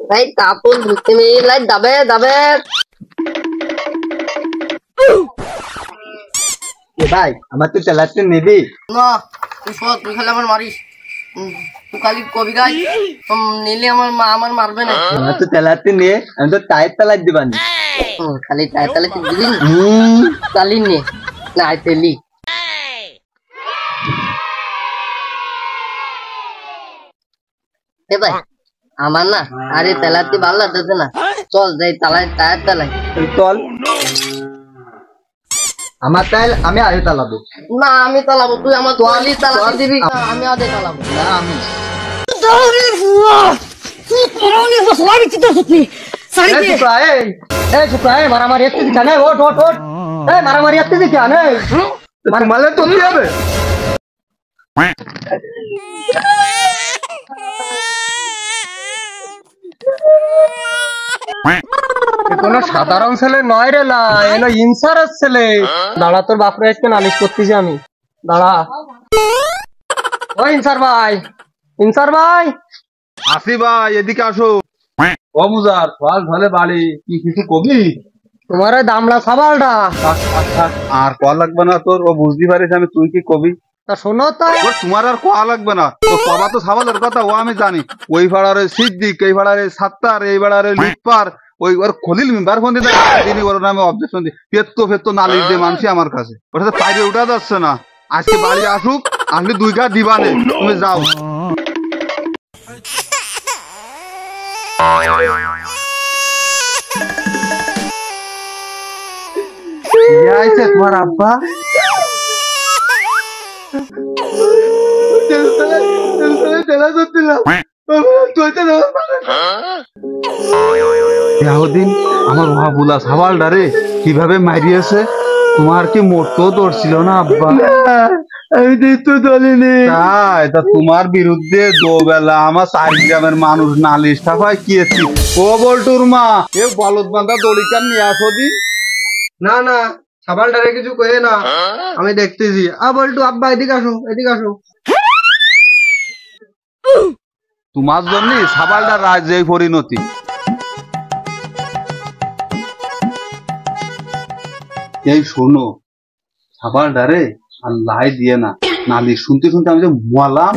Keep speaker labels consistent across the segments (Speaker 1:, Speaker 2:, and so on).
Speaker 1: ভাই কাপড় ধুতে মিলাই দাবে দাবে
Speaker 2: ভাই আমার তো চালাতে নেবি
Speaker 1: না তুই শোন তুই খালি আমার মারিস তুই খালি কবি গাই নিলে আমার মা আমার মারবে না
Speaker 2: আমার তো চালাতে নিয়ে আমি তো টায়ার চালাই দিবানি
Speaker 1: খালি টায়ার চালাতে দিবি চালি নে না তেলি এ ভাই আমার না আরে তেলাতে ভালো লাগতেছে না চল যাই তালাই টায়ার চালাই
Speaker 2: চল আমার তাইল আমি আগে চালাবো
Speaker 1: না আমি চালাবো তুই আমার তোয়ালি চালাতে দিবি আমি আগে চালাবো
Speaker 2: না আমি মারামারি আসতে দিচ্ছা না ওট ওট ওট মারামারি আসতে দিচ্ছা না মারলে তো কি হবে কোন সাধারণ ছেলে নয় রে লা এলো ইনসারের ছেলে দাঁড়া তোর বাপরে আজকে নালিশ করতেছি আমি দাঁড়া ও ইনসার ভাই
Speaker 3: আসি ভাই এদিকে আসো ও মুজার ফল ধরে বাড়ি কি কিছু কবি
Speaker 2: তোমার ওই দামলা সাবালটা
Speaker 3: আর কোয়া লাগবে না তোর ও বুঝতে পারিস আমি তুই কি কবি
Speaker 2: তা শোনো তো
Speaker 3: তোমার আর কোয়া লাগবে না তো সবা তো সাবালের কথা ও আমি জানি ওই পাড়ার সিদ্দিক এই পাড়ার সাত্তার এই পাড়ার লিটপার ওই ওর খলিল মেম্বার ফোন দিয়ে তিনি ওর নামে অবজেকশন দিয়ে ফেত্তো নালিশ দিয়ে মানছি আমার কাছে ওটা তো বাইরে উঠা যাচ্ছে না আজকে বাড়ি আসুক আসলে 2 কাঠ দিবানে তুমি যাও তোমার আব্বা আমার মহাবুলা সাবাল ডারে কিভাবে মারিয়েছে তোমার কি মরতেও ধরছিল না আব্বা
Speaker 2: আমি তো দলিনি
Speaker 3: তাই তা তোমার বিরুদ্ধে দোবেলা আমার 4 গ্রামের মানুষ নালিশ টাফায় কিয়েছি ও বলটুর মা এ বলদ বান্ধা দড়িকার নিয়ে আসো দি
Speaker 2: না না সাবালটারে কিছু কয়ে না আমি দেখতেছি বলটু আব্বা এদিকে আসো
Speaker 3: তোমার জন্য সাবালটা রাজ্যে পরিণতি এই শোনো সাবালটারে আর লাই দিয়ে না নালিশ শুনতে আমি যে মলাম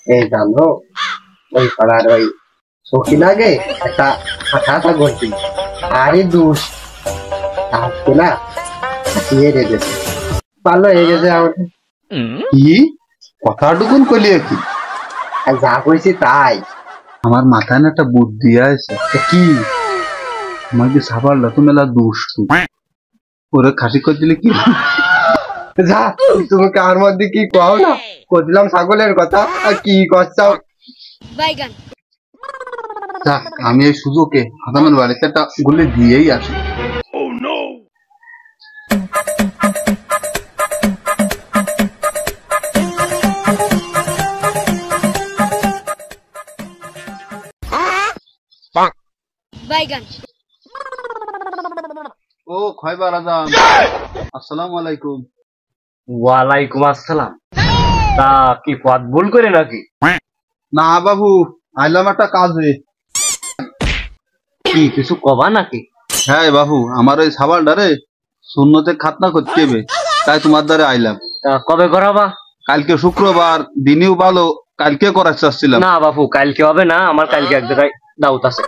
Speaker 2: এই জানো ওই পাড়ার ওই সখী লাগে একটা হাঁটা করছি আরে দুষ আজকে না হাসিয়ে রেখেছে ভালো হয়ে গেছে আমাকে
Speaker 3: কি কথাটুকুন কলিয়ে কি
Speaker 2: যা কইছি তাই
Speaker 3: আমার মাথায় না একটা বুদ্ধি আছে
Speaker 2: কি
Speaker 3: আমার কি সাবালটা তো মেলা দুষ্টু ওরে খাসি করে দিলে কি
Speaker 2: যা তুমি কার মধ্যে কি কও না কইলাম ছাগলের কথা আর কি করছাও
Speaker 3: আমি এই সুযোগে হাতামের বাড়িতে একটা গুলি দিয়েই আসি ও খয়বার আজাম আসসালামু আলাইকুম
Speaker 4: ওয়ালাইকুম আসসালাম তা কি পথ ভুল করে নাকি
Speaker 3: না বাবু আইলাম একটা কাজে
Speaker 4: কি কিছু কবা নাকি
Speaker 3: হ্যাঁ বাবু আমার ওই সাবালটারে শূন্যতে খাতনা করতে হবে তাই তোমার দ্বারে আইলাম
Speaker 4: তা কবে করাবা
Speaker 3: কালকে শুক্রবার দিনেও ভালো কালকে করার চাচ্ছিলাম
Speaker 4: না বাবু কালকে হবে না আমার কালকে এক জায়গায় দাওয়াত আছে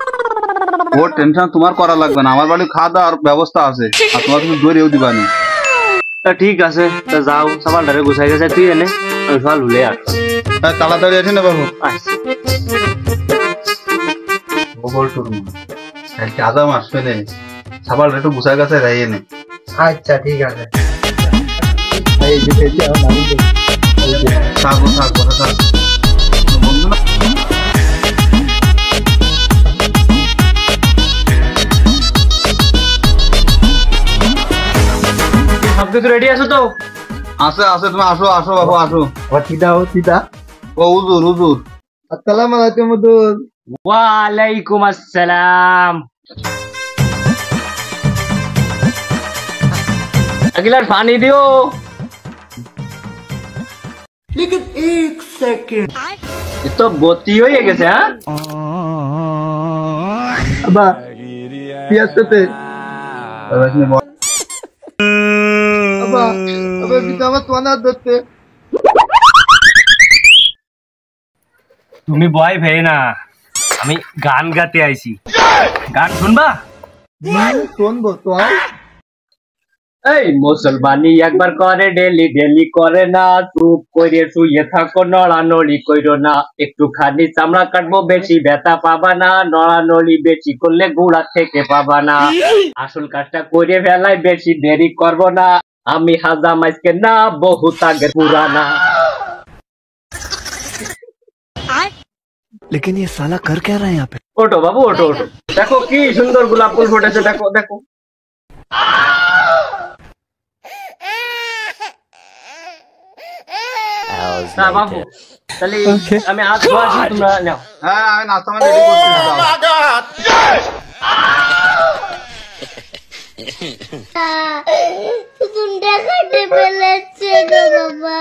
Speaker 3: ওর টেনশন তোমার করা লাগবে না আমার বাড়ি খাওয়া দাওয়ার ব্যবস্থা আছে আর তোমার তুমি দৌড়েও দিবানি
Speaker 4: তা ঠিক আছে তা যাও সাবালটারে গুছাই গেছে তুই এনে আমি সকাল ভুলে আসবো
Speaker 3: তাড়াতাড়ি আছে না বাবু
Speaker 4: আচ্ছা
Speaker 3: কালকে আদাম আসবে না সাবালটা একটু গুছাই গেছে রাইয়ে নে
Speaker 2: আচ্ছা ঠিক আছে
Speaker 3: থাকো বন্ধু না
Speaker 4: সব কিছু রেডি আছো তো
Speaker 3: আছে তুমি আসো বাবু আসো
Speaker 2: চিদা
Speaker 3: ও হুজুর
Speaker 2: আসসালামু আলাইকুম
Speaker 4: ওয়ালাইকুম আসসালাম এক গ্লাস পানি দিও। এ তো গতি হয়ে গেছে। হ্যাঁ
Speaker 3: আব্বা পিয়াজ পেতে আব্বা আব্বা পিতা আমার তোনা ধরতে।
Speaker 4: তুমি ভয় ভেয়ে না, আমি গান গাতে আইছি, গান শুনবা?
Speaker 3: শুনবো তো।
Speaker 4: এই মুসলমানি একবার করে ডেলি ডেলি করে না, চুপ করে শুয়ে থাকো, নড়ানড়ি কইরো না, একটুখানি চামড়া কাটবো বেশি ব্যথা পাবা না, নড়ানড়ি বেশি করলে গুড়া থেকে পাবা না, আসল কাজটা করে ফেলায় বেশি দেরি করবো না, আমি হাজাম আজকে না বহুত আগের পুরানা।
Speaker 5: लेकिन ये साला कर क्या रहा है यहाँ पे?
Speaker 4: ওঠো বাবু ওঠো ওঠো, দেখো কি সুন্দর গোলাপ ফুল ফুটেছে, দেখো দেখো। না বাবু, তাহলে আমি হাত ধোয়াছি, তোমরা নাও।
Speaker 3: হ্যাঁ আমি নাস্তা মানে রেডি করছি।
Speaker 6: तुम देखा टेबल अच्छे बाबा।